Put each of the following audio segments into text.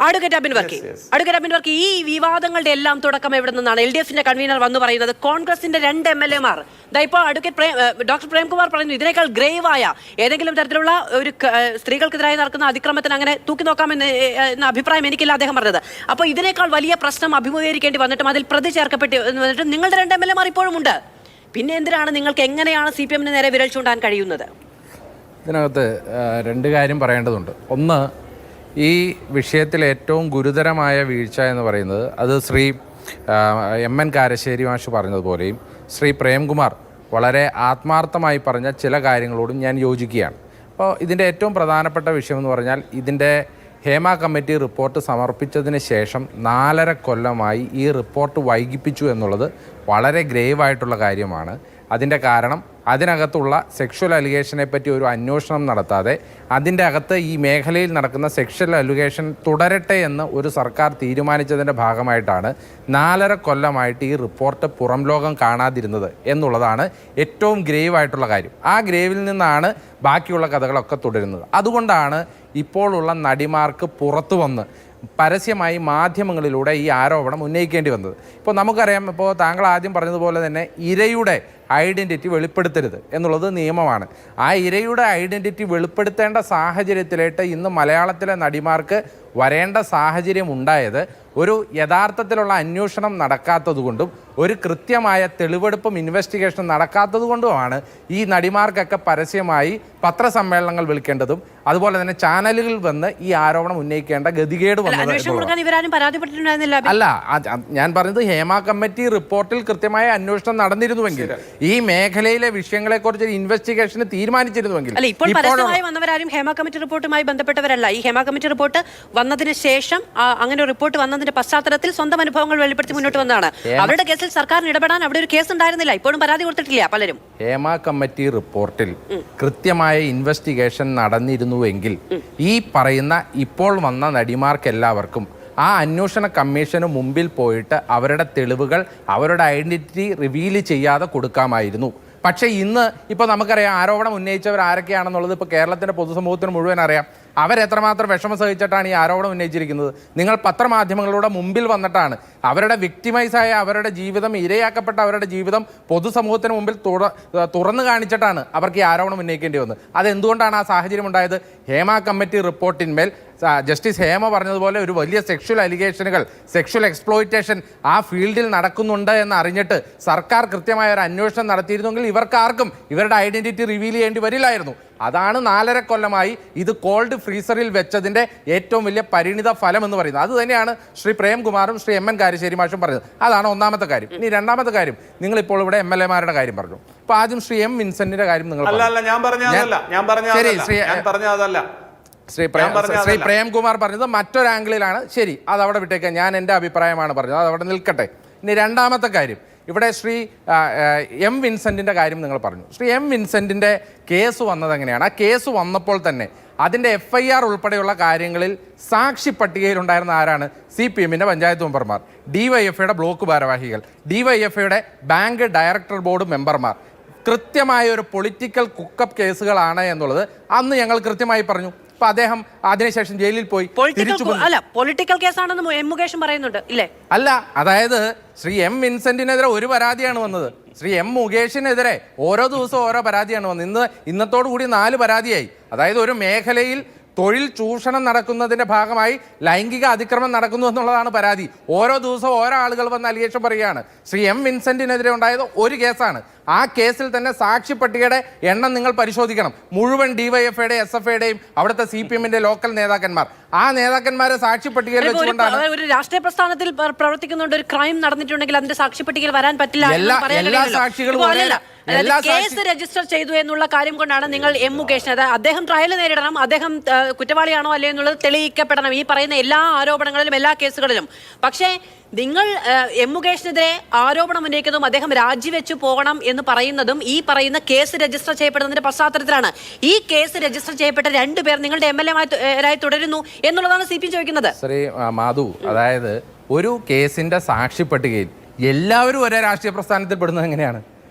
Advocate Abin Varkey, ഈ വിവാദങ്ങളുടെ എല്ലാം തുടക്കം എവിടെ നിന്നാണ്? LDF-ന്റെ കൺവീനർ വന്നു പറയുന്നത് കോൺഗ്രസിന്റെ 2 MLA-മാർ, ഇപ്പോൾ ഡോക്ടർ പ്രേംകുമാർ പറയുന്നു ഇതിനേക്കാൾ ഗ്രേവായ ഏതെങ്കിലും തരത്തിലുള്ള ഒരു സ്ത്രീകൾക്കെതിരായി നടക്കുന്ന അതിക്രമത്തിന് അങ്ങനെ തൂക്കി നോക്കാമെന്ന് അഭിപ്രായം എനിക്കില്ല അദ്ദേഹം പറഞ്ഞത്. അപ്പോൾ ഇതിനേക്കാൾ വലിയ പ്രശ്നം അഭിമുഖീകരിക്കേണ്ടി വന്നിട്ടും അതിൽ പ്രതി ചേർക്കപ്പെട്ട് വന്നിട്ടും നിങ്ങളുടെ 2 MLA-മാർ ഇപ്പോഴും ഉണ്ട്. പിന്നെ എന്തിനാണ് നിങ്ങൾക്ക് എങ്ങനെയാണ് CPM-ന് നേരെ വിരൽ ചൂണ്ടാൻ കഴിയുന്നത്? ഇതിനകത്ത് 2 കാര്യം പറയേണ്ടതുണ്ട്. ഒന്ന്, ഈ വിഷയത്തിൽ ഏറ്റവും ഗുരുതരമായ വീഴ്ച എന്ന് പറയുന്നത് അത് ശ്രീ MN കാരശ്ശേരി മാഷ് പറഞ്ഞതുപോലെയും ശ്രീ പ്രേംകുമാർ വളരെ ആത്മാർത്ഥമായി പറഞ്ഞ ചില കാര്യങ്ങളോടും ഞാൻ യോജിക്കുകയാണ്. അപ്പോൾ ഇതിൻ്റെ ഏറ്റവും പ്രധാനപ്പെട്ട വിഷയമെന്ന് പറഞ്ഞാൽ ഇതിൻ്റെ ഹേമ കമ്മിറ്റി റിപ്പോർട്ട് സമർപ്പിച്ചതിന് ശേഷം 4.5 കൊല്ലമായി ഈ റിപ്പോർട്ട് വൈകിപ്പിച്ചു എന്നുള്ളത് വളരെ ഗ്രേവായിട്ടുള്ള കാര്യമാണ്. അതിൻ്റെ കാരണം അതിനകത്തുള്ള സെക്ഷൽ അലിഗേഷനെ പറ്റി ഒരു അന്വേഷണം നടത്താതെ അതിൻ്റെ അകത്ത് ഈ മേഖലയിൽ നടക്കുന്ന സെക്ഷൽ അലിഗേഷൻ തുടരട്ടെ എന്ന് ഒരു സർക്കാർ തീരുമാനിച്ചതിൻ്റെ ഭാഗമായിട്ടാണ് 4.5 കൊല്ലമായിട്ട് ഈ റിപ്പോർട്ട് പുറം ലോകം കാണാതിരുന്നത് എന്നുള്ളതാണ് ഏറ്റവും ഗ്രേവായിട്ടുള്ള കാര്യം. ആ ഗ്രേവിൽ നിന്നാണ് ബാക്കിയുള്ള കഥകളൊക്കെ തുടരുന്നത്. അതുകൊണ്ടാണ് ഇപ്പോഴുള്ള നടിമാർക്ക് പുറത്തു വന്ന് പരസ്യമായി മാധ്യമങ്ങളിലൂടെ ഈ ആരോപണം ഉന്നയിക്കേണ്ടി വന്നത്. ഇപ്പോൾ നമുക്കറിയാം, ഇപ്പോൾ താങ്കൾ ആദ്യം പറഞ്ഞതുപോലെ തന്നെ ഇരയുടെ ഐഡൻറ്റിറ്റി വെളിപ്പെടുത്തരുത് എന്നുള്ളത് നിയമമാണ്. ആ ഇരയുടെ ഐഡൻറ്റിറ്റി വെളിപ്പെടുത്തേണ്ട സാഹചര്യത്തിലേക്ക് ഇന്ന് മലയാളത്തിലെ നടിമാർക്ക് വരേണ്ട സാഹചര്യം ഉണ്ടായത് ഒരു യഥാർത്ഥത്തിലുള്ള അന്വേഷണം നടക്കാത്തതുകൊണ്ടും ഒരു കൃത്യമായ തെളിവെടുപ്പും ഇൻവെസ്റ്റിഗേഷനും നടക്കാത്തതുകൊണ്ടുമാണ് ഈ നടിമാർക്കൊക്കെ പരസ്യമായി പത്രസമ്മേളനങ്ങൾ വിളിക്കേണ്ടതും അതുപോലെ തന്നെ ചാനലുകളിൽ വന്ന് ഈ ആരോപണം ഉന്നയിക്കേണ്ട ഗതികേട് വന്നത്. അല്ല, ഞാൻ പറഞ്ഞത് ഹേമ കമ്മിറ്റി റിപ്പോർട്ടിൽ കൃത്യമായ അന്വേഷണം നടന്നിരുന്നുവെങ്കിൽ, ഈ മേഖലയിലെ വിഷയങ്ങളെക്കുറിച്ച് ഇൻവെസ്റ്റിഗേഷന് തീരുമാനിച്ചിരുന്നുവെങ്കിൽ. വന്നവരാരും ഹേമ കമ്മിറ്റി റിപ്പോർട്ടുമായി ബന്ധപ്പെട്ടവരല്ല. ഈ ഹേമ കമ്മിറ്റി റിപ്പോർട്ട് വന്നതിന് ശേഷം അങ്ങനെ ഒരു റിപ്പോർട്ട് വന്നതിന്റെ പശ്ചാത്തലത്തിൽ സ്വന്തം അനുഭവങ്ങൾ വെളിപ്പെടുത്തി മുന്നോട്ട് വന്നതാണ്. അവരുടെ കേസിൽ സർക്കാരിന് ഇടപെടാൻ അവിടെ ഒരു കേസ് ഉണ്ടായിരുന്നില്ല. ഇപ്പോഴും പരാതി കൊടുത്തിട്ടില്ല പലരും. ഹേമ കമ്മിറ്റി റിപ്പോർട്ടിൽ കൃത്യമായ ഇൻവെസ്റ്റിഗേഷൻ നടന്നിരുന്നുവെങ്കിൽ ഈ പറയുന്ന ഇപ്പോൾ വന്ന നടിമാർക്കെല്ലാവർക്കും ആ അന്വേഷണ കമ്മീഷന് മുമ്പിൽ പോയിട്ട് അവരുടെ തെളിവുകൾ, അവരുടെ ഐഡന്റിറ്റി റിവീൽ ചെയ്യാതെ കൊടുക്കാമായിരുന്നു. പക്ഷേ ഇന്ന് ഇപ്പോൾ നമുക്കറിയാം ആരോപണം ഉന്നയിച്ചവർ ആരൊക്കെയാണെന്നുള്ളത് ഇപ്പോൾ കേരളത്തിൻ്റെ പൊതുസമൂഹത്തിന് മുഴുവൻ അറിയാം. അവരെത്രമാത്രം വിഷമം സഹിച്ചിട്ടാണ് ഈ ആരോപണം ഉന്നയിച്ചിരിക്കുന്നത്. നിങ്ങൾ പത്രമാധ്യമങ്ങളുടെ മുമ്പിൽ വന്നിട്ടാണ് അവരുടെ വിക്ടിമൈസായ അവരുടെ ജീവിതം, ഇരയാക്കപ്പെട്ട അവരുടെ ജീവിതം പൊതുസമൂഹത്തിന് മുമ്പിൽ തുറന്നു കാണിച്ചിട്ടാണ് അവർക്ക് ഈ ആരോപണം ഉന്നയിക്കേണ്ടി വന്നത്. അതെന്തുകൊണ്ടാണ് ആ സാഹചര്യം ഉണ്ടായത്? ഹേമ കമ്മിറ്റി റിപ്പോർട്ടിന്മേൽ ജസ്റ്റിസ് ഹേമ പറഞ്ഞതുപോലെ ഒരു വലിയ സെക്ഷൽ അലിഗേഷനുകൾ, സെക്ഷൽ എക്സ്പ്ലോയിറ്റേഷൻ ആ ഫീൽഡിൽ നടക്കുന്നുണ്ട് എന്ന് അറിഞ്ഞിട്ട് സർക്കാർ കൃത്യമായ ഒരു അന്വേഷണം നടത്തിയിരുന്നെങ്കിൽ ഇവർക്കാർക്കും ഇവരുടെ ഐഡന്റിറ്റി റിവീൽ ചെയ്യേണ്ടി വരില്ലായിരുന്നു. അതാണ് 4.5 കൊല്ലമായി ഇത് കോൾഡ് ഫ്രീസറിൽ വെച്ചതിൻ്റെ ഏറ്റവും വലിയ പരിണിത ഫലം എന്ന് പറയുന്നത്. അത് തന്നെയാണ് ശ്രീ പ്രേംകുമാറും ശ്രീ MN കാരശ്ശേരി മാഷും പറഞ്ഞത്. അതാണ് ഒന്നാമത്തെ കാര്യം. ഇനി രണ്ടാമത്തെ കാര്യം, നിങ്ങളിപ്പോൾ ഇവിടെ MLA-മാരുടെ കാര്യം പറഞ്ഞു. ഇപ്പോൾ ആദ്യം ശ്രീ M. വിൻസെന്റിന്റെ കാര്യം നിങ്ങൾ ശ്രീ പ്രേംകുമാർ പറഞ്ഞത് മറ്റൊരു ആംഗിളിലാണ്. ശരി, അത് അവിടെ വിട്ടേക്കാം. ഞാൻ എൻ്റെ അഭിപ്രായമാണ് പറഞ്ഞത്, അത് അവിടെ നിൽക്കട്ടെ. ഇനി രണ്ടാമത്തെ കാര്യം, ഇവിടെ ശ്രീ M. വിൻസെന്റിന്റെ കാര്യം നിങ്ങൾ പറഞ്ഞു. ശ്രീ M. വിൻസെന്റിന്റെ കേസ് വന്നത് എങ്ങനെയാണ്? ആ കേസ് വന്നപ്പോൾ തന്നെ അതിൻ്റെ FIR ഉൾപ്പെടെയുള്ള കാര്യങ്ങളിൽ സാക്ഷി പട്ടികയിലുണ്ടായിരുന്ന ആരാണ്? CPM-ന്റെ പഞ്ചായത്ത് മെമ്പർമാർ, DYFIയുടെ ബ്ലോക്ക് ഭാരവാഹികൾ, DYFIയുടെ ബാങ്ക് ഡയറക്ടർ ബോർഡ് മെമ്പർമാർ. കൃത്യമായ ഒരു പൊളിറ്റിക്കൽ കുക്കപ്പ് കേസുകളാണ് എന്നുള്ളത് അന്ന് ഞങ്ങൾ കൃത്യമായി പറഞ്ഞു. അപ്പൊ അദ്ദേഹം അതിനുശേഷം ജയിലിൽ പോയി. Political കേസാണെന്ന് M. മുകേഷ് പറയുന്നുണ്ട് ഇല്ലേ? അല്ല, അതായത് ശ്രീ M. വിൻസെന്റിനെതിരെ ഒരു പരാതിയാണ് വന്നത്. ശ്രീ M. മുകേഷിനെതിരെ ഓരോ ദിവസവും ഓരോ പരാതിയാണ് വന്നത്. ഇന്നത്തോടു കൂടി 4 പരാതിയായി. അതായത് ഒരു മേഖലയിൽ തൊഴിൽ ചൂഷണം നടക്കുന്നതിൻ്റെ ഭാഗമായി ലൈംഗിക അതിക്രമം നടക്കുന്നു എന്നുള്ളതാണ് പരാതി. ഓരോ ദിവസവും ഓരോ ആളുകൾ വന്ന് അലിഗേഷൻ പറയുകയാണ്. ശ്രീ M. വിൻസെന്റിനെതിരെ ഉണ്ടായത് ഒരു കേസാണ്. ആ കേസിൽ തന്നെ സാക്ഷി പട്ടികയുടെ എണ്ണം നിങ്ങൾ പരിശോധിക്കണം. മുഴുവൻ DYFIയുടെയും SFIയുടെയും അവിടുത്തെ CPM-ന്റെ ലോക്കൽ നേതാക്കന്മാർ, ആ നേതാക്കന്മാരെ സാക്ഷി പട്ടികയിൽ വെച്ചുകൊണ്ടാണ്. ഒരു രാഷ്ട്രീയ പ്രസ്ഥാനത്തിൽ പ്രവർത്തിക്കുന്നുണ്ട്, ഒരു ക്രൈം നടന്നിട്ടുണ്ടെങ്കിൽ അതിന്റെ സാക്ഷി പട്ടികയിൽ വരാൻ പറ്റില്ല. എല്ലാ സാക്ഷികളും കേസ് രജിസ്റ്റർ ചെയ്തു എന്നുള്ള കാര്യം കൊണ്ടാണ് നിങ്ങൾ M. മുകേഷിനെ, അദ്ദേഹം ട്രയൽ നേരിടണം, അദ്ദേഹം കുറ്റവാളിയാണോ അല്ലേ എന്നുള്ളത് തെളിയിക്കപ്പെടണം ഈ പറയുന്ന എല്ലാ ആരോപണങ്ങളിലും എല്ലാ കേസുകളിലും. പക്ഷേ നിങ്ങൾ M. മുകേഷിനെതിരെ ആരോപണം ഉന്നയിക്കുന്നതും അദ്ദേഹം രാജിവെച്ചു പോകണം എന്ന് പറയുന്നതും ഈ പറയുന്ന കേസ് രജിസ്റ്റർ ചെയ്യപ്പെടുന്നതിന്റെ പശ്ചാത്തലത്തിലാണ്. ഈ കേസ് രജിസ്റ്റർ ചെയ്യപ്പെട്ട 2 പേർ നിങ്ങളുടെ MLA-മാരായി തുടരുന്നു എന്നുള്ളതാണ് CPM ചോദിക്കുന്നത്. ശ്രീ മാധു, അതായത് ഒരു കേസിന്റെ സാക്ഷി പട്ടികയിൽ എല്ലാവരും ഒരേ രാഷ്ട്രീയ പ്രസ്ഥാനത്തിൽ പെടുന്നത് എങ്ങനെയാണ്?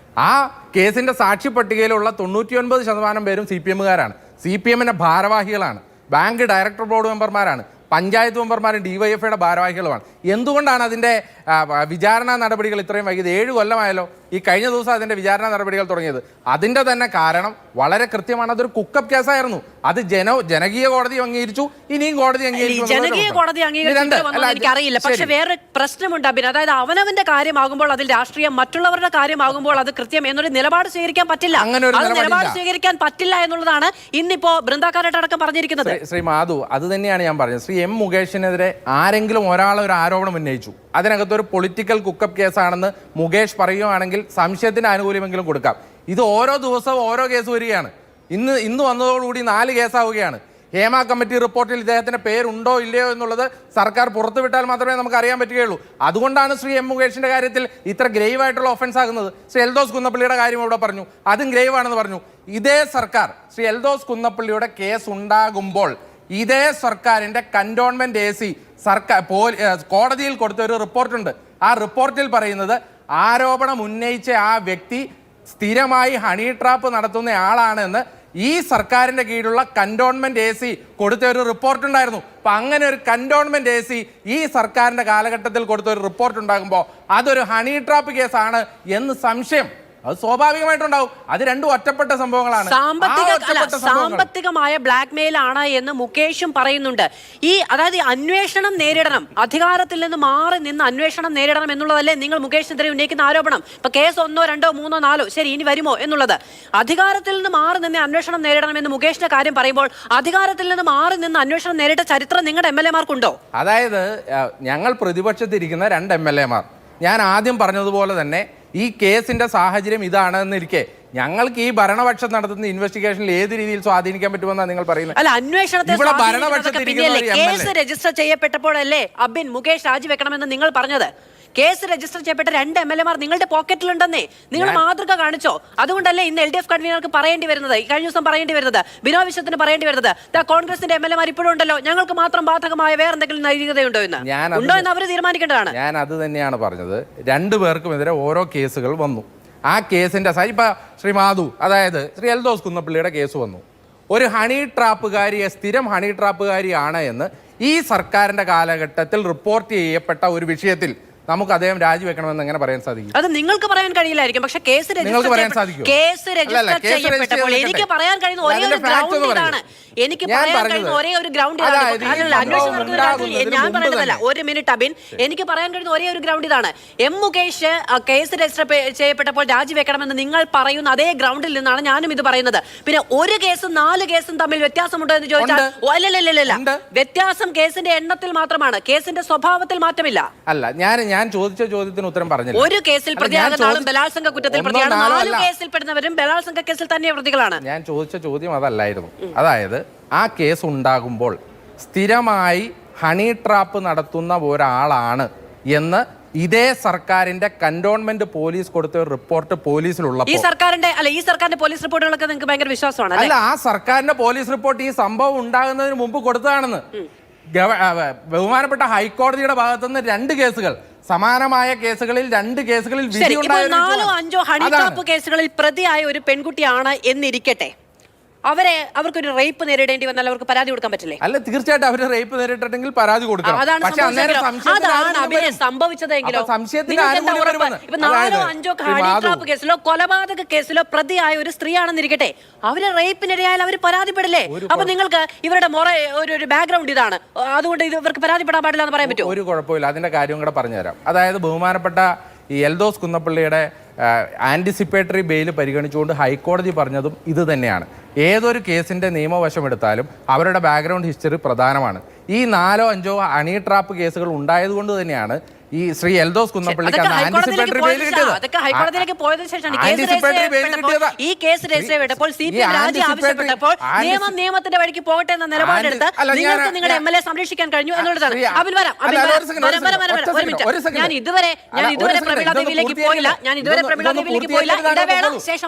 ആ കേസിന്റെ സാക്ഷി പട്ടികയിലുള്ള 99% പേരും CPM-കാരാണ്, CPM-ന്റെ ഭാരവാഹികളാണ്, ബാങ്ക് ഡയറക്ടർ ബോർഡ് മെമ്പർമാരാണ്, പഞ്ചായത്ത് മെമ്പർമാരും ഡിവൈഎഫ്ഐയുടെ ഭാരവാഹികളുമാണ്. എന്തുകൊണ്ടാണ് അതിൻ്റെ വിചാരണ നടപടികൾ ഇത്രയും വൈകിയത്? 7 കൊല്ലമായല്ലോ ഈ കഴിഞ്ഞ ദിവസം അതിൻ്റെ വിചാരണ നടപടികൾ തുടങ്ങിയത്. അതിൻ്റെ തന്നെ കാരണം വളരെ കൃത്യമാണ്. അതൊരു കുക്കപ്പ് കേസായിരുന്നു. അത് ജനകീയ കോടതി അംഗീകരിച്ചു, ഇനിയും കോടതി ജനകീയ കോടതി എനിക്കറിയില്ല. പക്ഷെ വേറെ പ്രശ്നമുണ്ട് അബിൻ. അതായത് അവനവന്റെ കാര്യമാകുമ്പോൾ അതിൽ രാഷ്ട്രീയം, മറ്റുള്ളവരുടെ കാര്യമാകുമ്പോൾ അത് കൃത്യം എന്നൊരു നിലപാട് സ്വീകരിക്കാൻ പറ്റില്ല. നിലപാട് സ്വീകരിക്കാൻ പറ്റില്ല എന്നുള്ളതാണ് ഇന്നിപ്പോ ബൃന്ദാക്കാരട്ടടക്കം പറഞ്ഞിരിക്കുന്നത്. ശ്രീ മാധു, അത് തന്നെയാണ് ഞാൻ പറഞ്ഞത്. ശ്രീ എം മുകേഷിനെതിരെ ആരെങ്കിലും ഒരാൾ ഒരു ആരോപണം ഉന്നയിച്ചു, അതിനകത്തൊരു പൊളിറ്റിക്കൽ കുക്കപ്പ് കേസാണെന്ന് മുകേഷ് പറയുകയാണെങ്കിൽ സംശയത്തിന് ആനുകൂല്യമെങ്കിലും കൊടുക്കാം. ഇത് ഓരോ ദിവസവും ഓരോ കേസ് വരികയാണ്. ഇന്ന് വന്നതോടുകൂടി 4 കേസാവുകയാണ്. ഹേമ കമ്മിറ്റി റിപ്പോർട്ടിൽ ഇദ്ദേഹത്തിന്റെ പേരുണ്ടോ ഇല്ലയോ എന്നുള്ളത് സർക്കാർ പുറത്തുവിട്ടാൽ മാത്രമേ നമുക്ക് അറിയാൻ പറ്റുകയുള്ളൂ. അതുകൊണ്ടാണ് ശ്രീ എം മുകേഷിന്റെ കാര്യത്തിൽ ഇത്ര ഗ്രേവ് ആയിട്ടുള്ള ഒഫൻസ് ആകുന്നത്. ശ്രീ എൽദോസ് കുന്നപ്പള്ളിയുടെ കാര്യം ഇവിടെ പറഞ്ഞു, അതും ഗ്രേവ് ആണെന്ന് പറഞ്ഞു. ഇതേ സർക്കാർ ശ്രീ എൽദോസ് കുന്നപ്പള്ളിയുടെ കേസ് ഉണ്ടാകുമ്പോൾ ഇതേ സർക്കാരിന്റെ കന്റോൺമെന്റ് AC കോടതിയിൽ കൊടുത്ത ഒരു റിപ്പോർട്ടുണ്ട്. ആ റിപ്പോർട്ടിൽ പറയുന്നത് ആരോപണം ഉന്നയിച്ച ആ വ്യക്തി സ്ഥിരമായി ഹണി ട്രാപ്പ് നടത്തുന്ന ആളാണെന്ന് ഈ സർക്കാരിന്റെ കീഴിലുള്ള കന്റോൺമെന്റ് AC കൊടുത്ത ഒരു റിപ്പോർട്ടുണ്ടായിരുന്നു. അപ്പൊ അങ്ങനെ ഒരു കന്റോൺമെന്റ് AC ഈ സർക്കാരിന്റെ കാലഘട്ടത്തിൽ കൊടുത്ത ഒരു റിപ്പോർട്ട് ഉണ്ടാകുമ്പോൾ അതൊരു ഹണി ട്രാപ്പ് കേസാണ് എന്ന് സംശയം അത് സ്വാഭാവികമായിട്ടുണ്ടാവും. അത് രണ്ടും ഒറ്റപ്പെട്ട സംഭവങ്ങളാണ്. സാമ്പത്തികമായ ബ്ലാക്ക് മെയിൽ ആണ് എന്ന് മുകേഷും പറയുന്നുണ്ട്. അതായത് അന്വേഷണം നേരിടണം, അധികാരത്തിൽ നിന്ന് മാറി നിന്ന് അന്വേഷണം നേരിടണം എന്നുള്ളതല്ലേ നിങ്ങൾ മുകേഷിനെതിരെ ഉന്നയിക്കുന്ന ആരോപണം. ഇപ്പൊ കേസ് 1, 2, 3, 4 ശരി, ഇനി വരുമോ എന്നുള്ളത്. അധികാരത്തിൽ നിന്ന് മാറി നിന്ന് അന്വേഷണം നേരിടണം എന്ന് മുകേഷിന്റെ കാര്യം പറയുമ്പോൾ അധികാരത്തിൽ നിന്ന് മാറി നിന്ന് അന്വേഷണം നേരിട്ട ചരിത്രം നിങ്ങളുടെ MLA-മാർക്കുണ്ടോ? അതായത് ഞങ്ങൾ പ്രതിപക്ഷത്തിരിക്കുന്ന 2 MLA-മാർ, ഞാൻ ആദ്യം പറഞ്ഞതുപോലെ തന്നെ ഈ കേസിന്റെ സാഹചര്യം ഇതാണെന്നിരിക്കെ ഞങ്ങൾക്ക് ഈ ഭരണപക്ഷം നടത്തുന്ന ഇൻവെസ്റ്റിഗേഷനിൽ ഏത് രീതിയിൽ സ്വാധീനിക്കാൻ പറ്റുമെന്നാണ് നിങ്ങൾ പറയുന്നത്? അല്ല, അന്വേഷണത്തെ കേസ് രജിസ്റ്റർ ചെയ്യപ്പെട്ടപ്പോഴല്ലേ അബിൻ മുകേഷ് രാജിവെക്കണമെന്ന് നിങ്ങൾ പറഞ്ഞത്? കേസ് രജിസ്റ്റർ ചെയ്യപ്പെട്ട 2 MLA-മാർ നിങ്ങളുടെ പോക്കറ്റിലുണ്ടെന്നേ നിങ്ങൾ മാതൃക കാണിച്ചോ? അതുകൊണ്ടല്ലേ ഇന്ന് LDF കൺവീനർക്ക് പറയേണ്ടി വരുന്നത്, കഴിഞ്ഞ ദിവസം പറയേണ്ടി വരുന്നത്, ബിനോയ് വിശ്വത്തിന് പറയേണ്ടി വരുന്നത്, കോൺഗ്രസിന്റെ MLA-മാർ ഇപ്പോഴും ഉണ്ടല്ലോ, ഞങ്ങൾക്ക് മാത്രം ബാധകമായ വേറെ എന്തെങ്കിലും നൈതികതയുണ്ടോ എന്ന് അവർ തീരുമാനിക്കേണ്ടതാണ്. ഞാൻ അത് തന്നെയാണ് പറഞ്ഞത്. 2 പേർക്കുമെതിരെ ഓരോ കേസുകൾ വന്നു. ആ കേസിന്റെ ഇപ്പൊ ശ്രീ മാധു, അതായത് ശ്രീ എൽദോസ് കുന്നപ്പള്ളിയുടെ കേസ് വന്നു. ഒരു ഹണി ട്രാപ്പുകാരിയെ, സ്ഥിരം ഹണി ട്രാപ്പുകാരിയാണ് എന്ന് ഈ സർക്കാരിന്റെ കാലഘട്ടത്തിൽ റിപ്പോർട്ട് ചെയ്യപ്പെട്ട ഒരു വിഷയത്തിൽ നമുക്ക് അദ്ദേഹം രാജിവെക്കണമെന്ന് എങ്ങനെ പറയാൻ സാധിക്കും? അത് നിങ്ങൾക്ക് പറയാൻ കഴിയില്ലായിരിക്കും. പക്ഷേ കേസ് രജിസ്റ്റർ ചെയ്യപ്പെട്ടപ്പോൾ എനിക്ക് പറയാൻ കഴിയുന്ന ഒരേ ഒരു ഗ്രൗണ്ട് ഇതാണ്. ഞാൻ പറയുന്നതല്ല, 1 മിനിറ്റ് അബിൻ, എനിക്ക് പറയാൻ കഴിയുന്ന ഒരേ ഒരു ഗ്രൗണ്ട് ഇതാണ്. എം മുകേഷ് കേസ് രജിസ്റ്റർ ചെയ്യപ്പെട്ടപ്പോൾ രാജിവെക്കണമെന്ന് നിങ്ങൾ പറയുന്ന അതേ ഗ്രൗണ്ടിൽ നിന്നാണ് ഞാനും ഇത് പറയുന്നത്. പിന്നെ ഒരു കേസും 4 കേസും തമ്മിൽ വ്യത്യാസമുണ്ടോ എന്ന് ചോദിച്ചാൽ അല്ലല്ല, വ്യത്യാസം കേസിന്റെ എണ്ണത്തിൽ മാത്രമാണ്, കേസിന്റെ സ്വഭാവത്തിൽ മാറ്റമില്ല. അല്ല, ഞാൻ ചോദിച്ച ചോദ്യത്തിന് ഉത്തരം പറഞ്ഞില്ല. ഒരു കേസിൽ പ്രതിയാകുന്ന ആളും ബലാത്സംഗ കുറ്റത്തിൽ പ്രതിയാണ്, 4 കേസിൽ പെടുന്നവരും ബലാത്സംഗ കേസിൽ തന്നെ പ്രതികളാണ്. ഞാൻ ചോദിച്ച ചോദ്യം അതല്ലായിരുന്നു. അതായത് ആ കേസ് ഉണ്ടാകുമ്പോൾ സ്ഥിരമായി ഹണി ട്രാപ്പ് നടത്തുന്ന ഒരാളാണ് എന്ന് ഇതേ സർക്കാരിന്റെ കന്റോൺമെന്റ് പോലീസ് കൊടുത്ത ഒരു റിപ്പോർട്ട് പോലീസിലുള്ള ഈ സർക്കാരിന്റെ പോലീസ് റിപ്പോർട്ടുകളൊക്കെ നിങ്ങൾക്ക് ഭയങ്കര വിശ്വാസമാണ്. അല്ല, ആ സർക്കാരിന്റെ പോലീസ് റിപ്പോർട്ട് ഈ സംഭവം ഉണ്ടാകുന്നതിന് മുമ്പ് കൊടുത്തതാണെന്ന്. ബഹുമാനപ്പെട്ട ഹൈക്കോടതിയുടെ ഭാഗത്തുനിന്ന് 2 കേസുകൾ, സമാനമായ കേസുകളിൽ 2 കേസുകളിൽ വിധി ഉണ്ടായിരുന്നു. 4 5 ഹണി ട്രാപ്പ് കേസുകളിൽ പ്രതിയായ ഒരു പെൺകുട്ടിയാണ് എന്നിരിക്കട്ടെ, അവർക്കൊരു റേപ്പ് നേരിടേണ്ടി വന്നാൽ അവർക്ക് പരാതി കൊടുക്കാൻ പറ്റില്ലേ? അല്ല, തീർച്ചയായിട്ടും അവർ റേപ്പ് നേരിട്ടിട്ടെങ്കിൽ പരാതി കൊടുക്കണം. അതാണ് സംഭവിച്ചതെങ്കിലോ? 4 5 ഹണി ട്രാപ്പ് കേസിലോ കൊലപാതക കേസിലോ പ്രതിയായ ഒരു സ്ത്രീയാണെന്നിരിക്കട്ടെ, അവര് റേപ്പിനിടയായാൽ അവർ പരാതിപ്പെടില്ലേ? അപ്പൊ നിങ്ങൾക്ക് ഇവരുടെ ഒരു ബാക്ക്ഗ്രൗണ്ട് ഇതാണ്, അതുകൊണ്ട് ഇവർക്ക് പരാതിപ്പെടാൻ പാടില്ല എന്ന് പറയാൻ പറ്റുമോ? ഒരു കുഴപ്പമില്ല, അതിന്റെ കാര്യം കൂടെ പറഞ്ഞുതരാം. അതായത് ബഹുമാനപ്പെട്ട ഈ എൽദോസ് കുന്നപ്പള്ളിയുടെ ആൻറ്റിസിപ്പേറ്ററി ബെയിൽ പരിഗണിച്ചുകൊണ്ട് ഹൈക്കോടതി പറഞ്ഞതും ഇത് തന്നെയാണ്. ഏതൊരു കേസിൻ്റെ നിയമവശം എടുത്താലും അവരുടെ ബാക്ക്ഗ്രൗണ്ട് ഹിസ്റ്ററി പ്രധാനമാണ്. ഈ 4 5 ഹണി ട്രാപ്പ് കേസുകൾ ഉണ്ടായതുകൊണ്ട് തന്നെയാണ് ഈ ശ്രീ എൽദോസ് കുന്നപ്പള്ളിക്ക് ആൻറ്റിസിപ്പേറ്ററി ബെയിൽ കിട്ടിയത്. ഹൈക്കോടതിയിലേക്ക് പോയതിനു ശേഷം ഈ കേസ് രജിസ്റ്റർ ചെയ്യപ്പെട്ടപ്പോൾ CPM രാജി ആവശ്യപ്പെട്ടപ്പോൾ നിയമത്തിന്റെ വഴിക്ക് പോകട്ടെ എന്ന നിലപാടെടുത്ത് നിങ്ങൾക്ക് നിങ്ങളുടെ MLA സംരക്ഷിക്കാൻ കഴിഞ്ഞു എന്നുള്ളതാണ്. ഞാൻ ഇതുവരെ പ്രമീള ദേവിയിലേക്ക് പോയില്ല. ഇടവേള ശേഷം